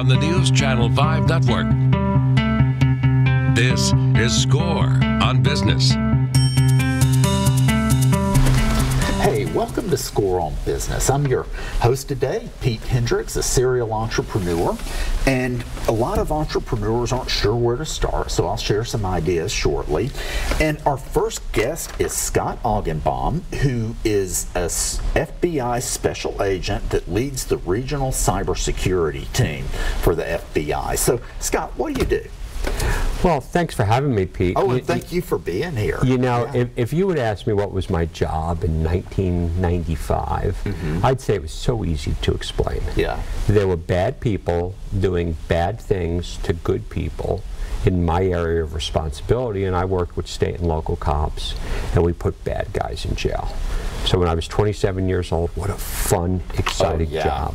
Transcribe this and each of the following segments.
on the News Channel 5 network. This is SCORE on Business. Hey, welcome to SCORE on Business. I'm your host today, Pete Hendricks, a serial entrepreneur. And a lot of entrepreneurs aren't sure where to start, so I'll share some ideas shortly. And our first guest is Scott Augenbaum, who is a FBI special agent that leads the regional cybersecurity team for the FBI. So, Scott, what do you do? Well, thanks for having me, Pete. Oh, and thank you for being here. You know, if you would ask me what was my job in 1995, I'd say it was so easy to explain. Yeah. There were bad people doing bad things to good people in my area of responsibility, and I worked with state and local cops, and we put bad guys in jail. So when I was 27 years old, what a fun, exciting job.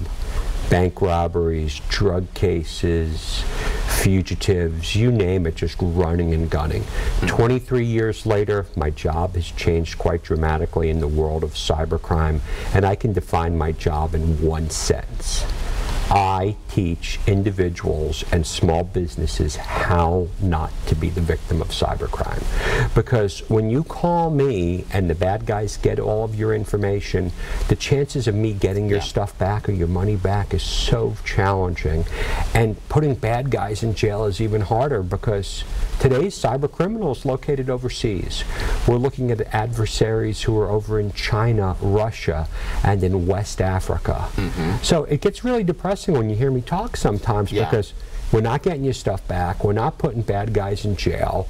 Bank robberies, drug cases, fugitives, you name it, just running and gunning. 23 years later, my job has changed quite dramatically in the world of cybercrime, and I can define my job in one sentence. I teach individuals and small businesses how not to be the victim of cybercrime. Because when you call me and the bad guys get all of your information, the chances of me getting your stuff back or your money back is so challenging. And putting bad guys in jail is even harder because today's cyber criminals located overseas. We're looking at adversaries who are over in China, Russia, and in West Africa. So it gets really depressing when you hear me talk sometimes because we're not getting your stuff back, we're not putting bad guys in jail,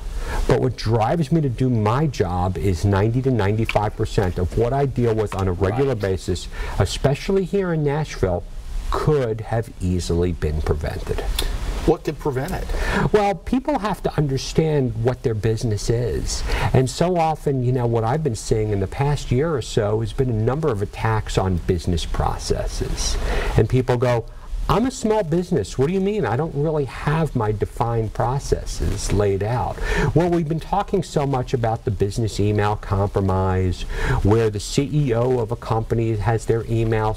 but what drives me to do my job is 90 to 95% of what I deal with on a regular basis, especially here in Nashville, could have easily been prevented. What could prevent it? Well, people have to understand what their business is. And so often, you know, what I've been seeing in the past year or so has been a number of attacks on business processes. And people go, I'm a small business. What do you mean? I don't really have my defined processes laid out. Well, we've been talking so much about the business email compromise, where the CEO of a company has their email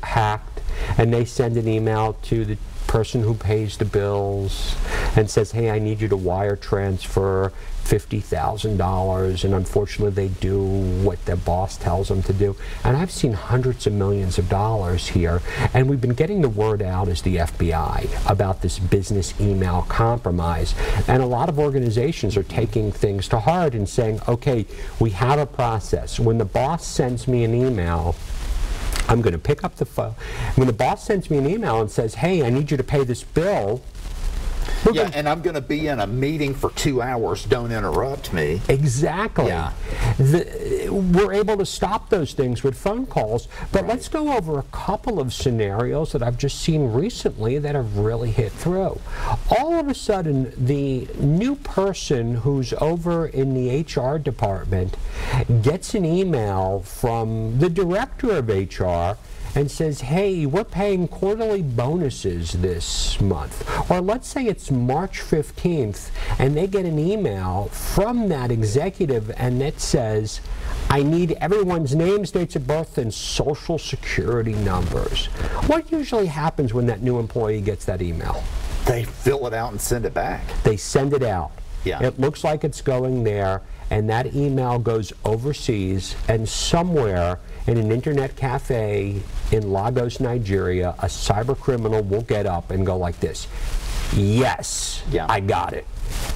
hacked, and they send an email to the person who pays the bills and says, hey, I need you to wire transfer $50,000, and unfortunately they do what their boss tells them to do. And I've seen hundreds of millions of dollars here, and we've been getting the word out as the FBI about this business email compromise. And a lot of organizations are taking things to heart and saying, okay, we have a process. When the boss sends me an email, I'm going to pick up the phone. When the boss sends me an email and says, hey, I need you to pay this bill. And I'm going to be in a meeting for 2 hours. Don't interrupt me. Exactly. Yeah. We're able to stop those things with phone calls. But let's go over a couple of scenarios that I've just seen recently that have really hit through. All of a sudden, the new person who's over in the HR department gets an email from the director of HR and says, hey, we're paying quarterly bonuses this month. Or let's say it's March 15th, and they get an email from that executive, and it says, I need everyone's names, dates of birth, and social security numbers. What usually happens when that new employee gets that email? They fill it out and send it back. They send it out. Yeah. It looks like it's going there, and that email goes overseas, and somewhere in an internet cafe in Lagos, Nigeria, a cyber criminal will get up and go like this, yes, I got it.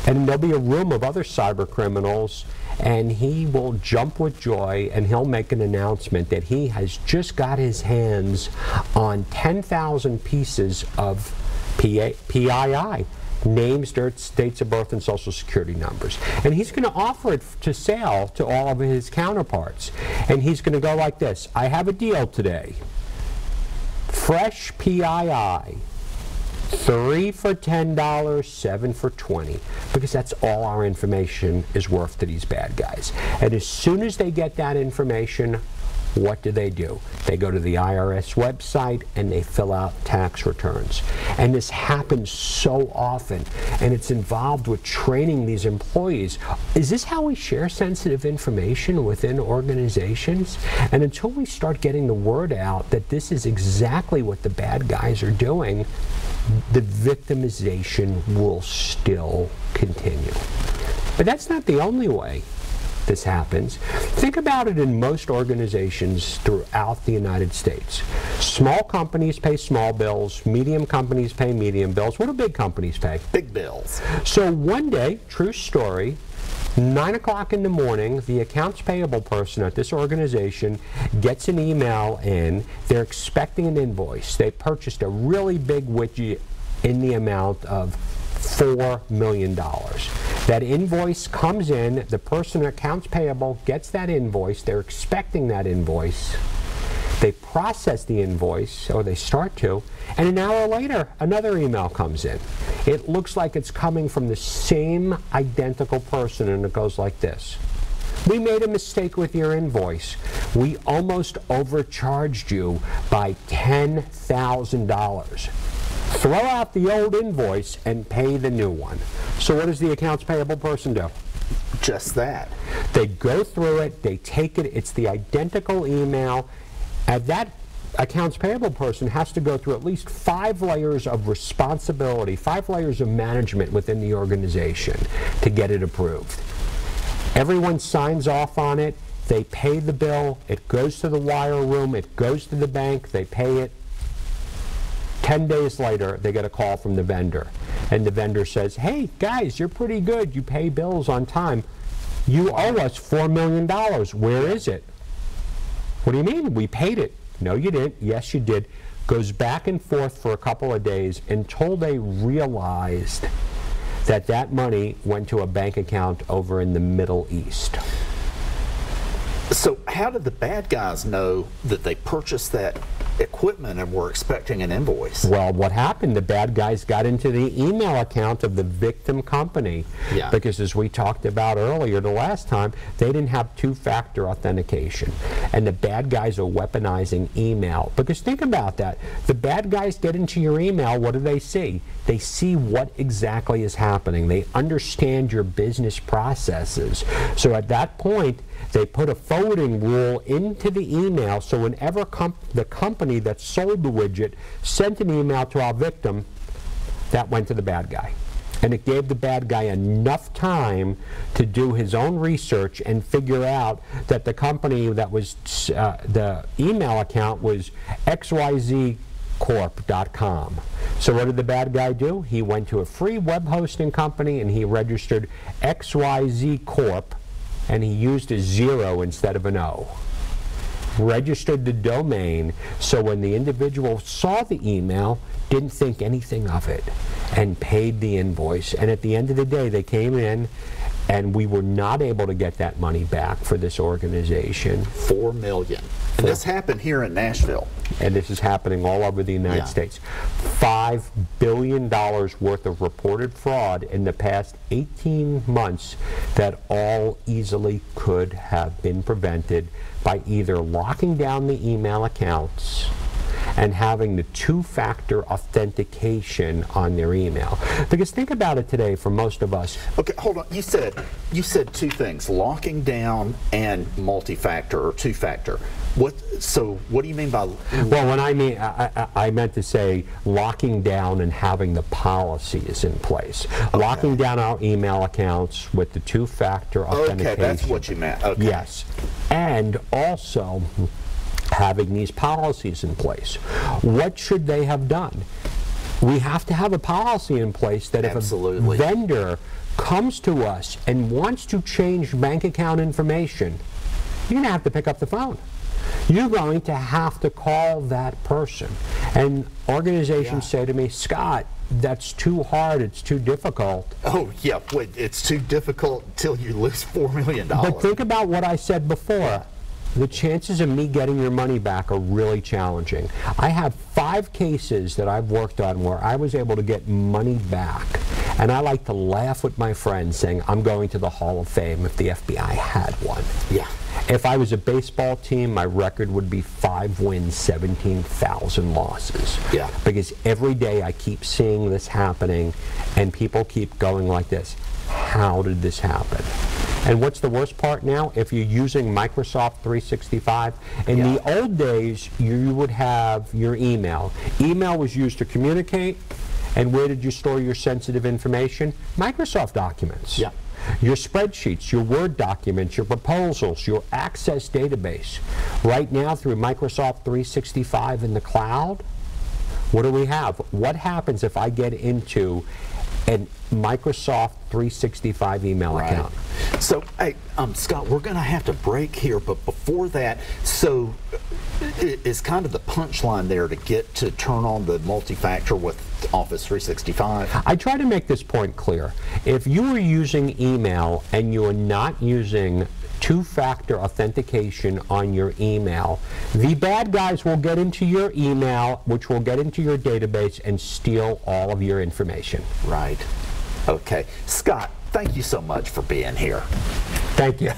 And there'll be a room of other cyber criminals, and he will jump with joy, and he'll make an announcement that he has just got his hands on 10,000 pieces of PII. Names, dates of birth, and social security numbers. And he's going to offer it to sale to all of his counterparts. And he's going to go like this, I have a deal today. Fresh PII, 3 for $10, 7 for $20, because that's all our information is worth to these bad guys. And as soon as they get that information, what do? They go to the IRS website and they fill out tax returns. And this happens so often, and it's involved with training these employees. Is this how we share sensitive information within organizations? And until we start getting the word out that this is exactly what the bad guys are doing, the victimization will still continue. But that's not the only way this happens. Think about it in most organizations throughout the United States. Small companies pay small bills, medium companies pay medium bills. What do big companies pay? Big bills. So one day, true story, 9 o'clock in the morning, the accounts payable person at this organization gets an email in. They're expecting an invoice. They purchased a really big widget in the amount of $4 million. That invoice comes in, the person at accounts payable gets that invoice, they're expecting that invoice, they process the invoice, or they start to, and an hour later, another email comes in. It looks like it's coming from the same identical person, and it goes like this. We made a mistake with your invoice. We almost overcharged you by $10,000. Throw out the old invoice and pay the new one. So what does the accounts payable person do? Just that. They go through it, they take it, it's the identical email, and that accounts payable person has to go through at least 5 layers of responsibility, 5 layers of management within the organization to get it approved. Everyone signs off on it, they pay the bill, it goes to the wire room, it goes to the bank, they pay it. 10 days later, they get a call from the vendor. And the vendor says, hey, guys, you're pretty good. You pay bills on time. You owe us $4 million. Where is it? What do you mean? We paid it. No, you didn't. Yes, you did. Goes back and forth for a couple of days until they realized that that money went to a bank account over in the Middle East. So how did the bad guys know that they purchased that equipment and were expecting an invoice? Well, what happened, the bad guys got into the email account of the victim company. Yeah. Because as we talked about earlier the last time, they didn't have two-factor authentication. And the bad guys are weaponizing email. Because think about that. The bad guys get into your email, what do they see? They see what exactly is happening. They understand your business processes. So at that point, they put a forwarding rule into the email, so whenever the company that sold the widget sent an email to our victim, that went to the bad guy. And it gave the bad guy enough time to do his own research and figure out that the company that was, the email account was xyzcorp.com. So what did the bad guy do? He went to a free web hosting company and he registered XYZ Corp, and he used a 0 instead of an O. Registered the domain, so when the individual saw the email, didn't think anything of it, and paid the invoice. And at the end of the day, they came in, and we were not able to get that money back for this organization. $4 million. And this happened here in Nashville. And this is happening all over the United States. $5 billion worth of reported fraud in the past 18 months that all easily could have been prevented by either locking down the email accounts and having the two-factor authentication on their email. Because think about it today for most of us. Okay, hold on. You said two things: locking down and multi-factor or two-factor. So what do you mean by? Well, when I mean, I meant to say locking down and having the policies in place. Okay. Locking down our email accounts with the two-factor authentication. Okay, that's what you meant. Okay. Yes, and also having these policies in place. What should they have done? We have to have a policy in place that if a vendor comes to us and wants to change bank account information, you're going to have to pick up the phone. You're going to have to call that person. And organizations say to me, Scott, that's too hard, it's too difficult. Oh, yeah, wait, it's too difficult until you lose $4 million. But think about what I said before. Yeah. The chances of me getting your money back are really challenging. I have 5 cases that I've worked on where I was able to get money back. And I like to laugh with my friends saying, I'm going to the Hall of Fame if the FBI had one. Yeah. If I was a baseball team, my record would be 5 wins, 17,000 losses. Yeah. Because every day I keep seeing this happening and people keep going like this. How did this happen? And what's the worst part now? If you're using Microsoft 365, in the old days, you would have your email. Email was used to communicate. And where did you store your sensitive information? Microsoft Documents. Yeah. Your spreadsheets, your Word documents, your proposals, your Access database. Right now, through Microsoft 365 in the cloud, what do we have? What happens if I get into a Microsoft 365 email account? So, hey, Scott, we're going to have to break here, but before that, so is kind of the punchline there to get to turn on the multi-factor with Office 365? I try to make this point clear. If you are using email and you are not using two-factor authentication on your email, the bad guys will get into your email, which will get into your database and steal all of your information. Right. Okay. Scott, thank you so much for being here. Thank you.